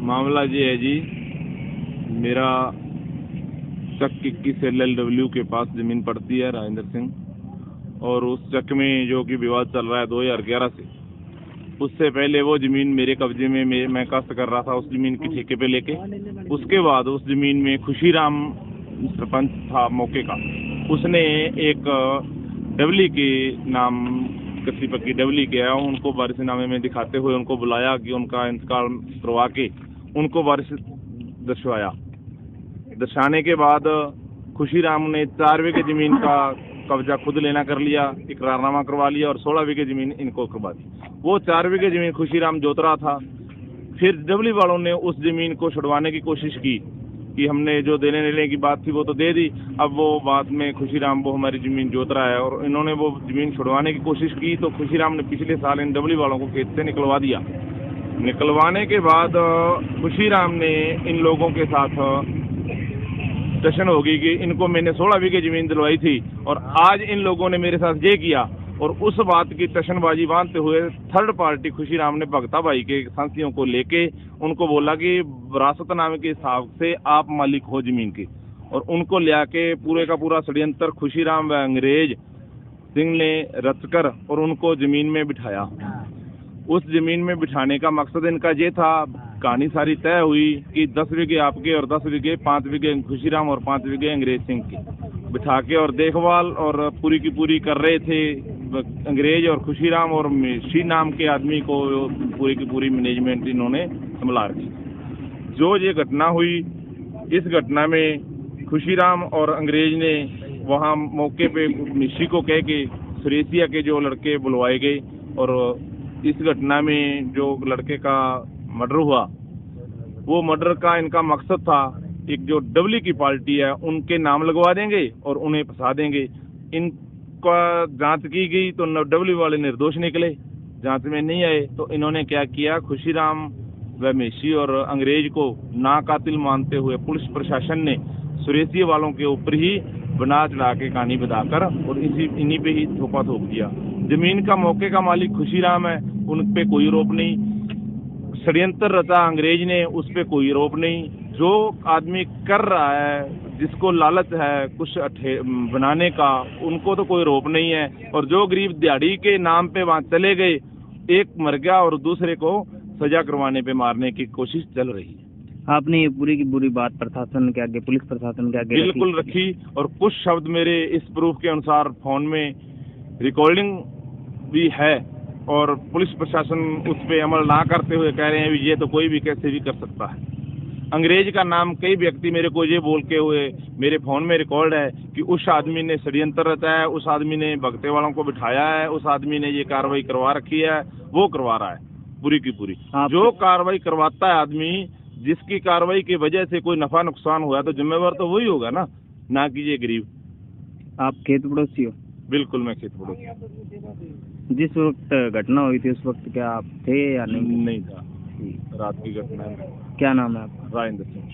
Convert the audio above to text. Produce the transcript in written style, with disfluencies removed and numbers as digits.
मामला ये है जी, मेरा चक 21 LLW के पास जमीन पड़ती है राजेंद्र सिंह, और उस चक में जो कि विवाद चल रहा है 2011 से, उससे पहले वो जमीन मेरे कब्जे में मैं काश्त कर रहा था उस जमीन के ठेके पे लेके। उसके बाद उस जमीन में खुशीराम सरपंच था मौके का, उसने एक डबली के नाम किसी पक्की डबली किया, उनको वारिसनामे में दिखाते हुए उनको बुलाया कि उनका इंतकाल करवा के उनको वारिस दर्शाने के बाद खुशीराम ने 4 बीघे जमीन का कब्जा खुद लेना कर लिया, इकरारनामा करवा लिया और 16 बीघे जमीन इनको करवा दी। वो 4 बीघे जमीन खुशीराम जोत रहा था। फिर डबली वालों ने उस जमीन को छुड़वाने की कोशिश की कि हमने जो देने लेने की बात थी वो तो दे दी, अब वो बात में खुशीराम वो हमारी जमीन जोत रहा है, और इन्होंने वो जमीन छुड़वाने की कोशिश की तो खुशीराम ने पिछले साल इन डबली वालों को खेत से निकलवा दिया। निकलवाने के बाद खुशीराम ने इन लोगों के साथ टशन हो गई कि इनको मैंने 16 बीघे जमीन दिलवाई थी और आज इन लोगों ने मेरे साथ ये किया, और उस बात की टशनबाजी बांधते हुए थर्ड पार्टी खुशीराम ने भगता भाई के सांसियों को लेके उनको बोला कि विरासतनामे के हिसाब से आप मालिक हो जमीन के, और उनको ले आके पूरे का पूरा षड्यंत्र खुशीराम व अंग्रेज सिंह ने रचकर और उनको जमीन में बिठाया। उस जमीन में बिठाने का मकसद इनका ये था, कहानी सारी तय हुई कि 10 बीघे आपके और 10 बीघे 5 बीघे खुशीराम और 5 बीघे अंग्रेज सिंह की बिठा के और देखभाल और पूरी की पूरी कर रहे थे अंग्रेज और खुशीराम, और शी नाम के आदमी को पूरी की पूरी मैनेजमेंट इन्होंने संभाल रखी। जो ये घटना हुई, इस घटना में खुशीराम और अंग्रेज ने वहाँ मौके पे मिशी को कह के सुरेसिया के जो लड़के बुलवाए गए, और इस घटना में जो लड़के का मर्डर हुआ, वो मर्डर का इनका मकसद था एक जो डबली की पार्टी है उनके नाम लगवा देंगे और उन्हें फंसा देंगे। इनका जांच की गई तो डबली वाले निर्दोष निकले, जांच में नहीं आए तो इन्होंने क्या किया, खुशीराम व मेशी और अंग्रेज को ना कातिल मानते हुए पुलिस प्रशासन ने सुरेसिया वालों के ऊपर ही बना चढ़ा के कहानी बताकर और इन्हीं पे ही थोपा थोप दिया। जमीन का मौके का मालिक खुशीराम है, उन पे कोई आरोप नहीं। षड्यंत्र रचा अंग्रेज ने, उस पे कोई आरोप नहीं। जो आदमी कर रहा है, जिसको लालच है कुछ बनाने का, उनको तो कोई आरोप नहीं है। और जो गरीब दिहाड़ी के नाम पे वहां चले गए, एक मर गया और दूसरे को सजा करवाने पे मारने की कोशिश चल रही है। आपने ये पूरी की पूरी बात प्रशासन के आगे, पुलिस प्रशासन के आगे बिल्कुल रखी, और कुछ शब्द मेरे इस प्रूफ के अनुसार फोन में रिकॉर्डिंग भी है, और पुलिस प्रशासन उस पर अमल ना करते हुए कह रहे हैं ये तो कोई भी कैसे भी कर सकता है। अंग्रेज का नाम कई व्यक्ति मेरे को ये बोल के हुए मेरे फोन में रिकॉर्ड है कि उस आदमी ने षड्यंत्र रचा है, उस आदमी ने भगते वालों को बिठाया है, उस आदमी ने ये कार्रवाई करवा रखी है, वो करवा रहा है पूरी की पूरी। जो कार्रवाई करवाता है आदमी, जिसकी कार्रवाई की वजह से कोई नफा नुकसान हुआ तो जिम्मेवार तो वही होगा ना कि ये गरीब। आप खेत पड़ोसी हो? बिल्कुल, मैं खेत पड़ोसी। जिस वक्त घटना हुई थी उस वक्त क्या आप थे या नहीं? नहीं था, रात की घटना है। क्या नाम है आपका? राजेंद्र सिंह।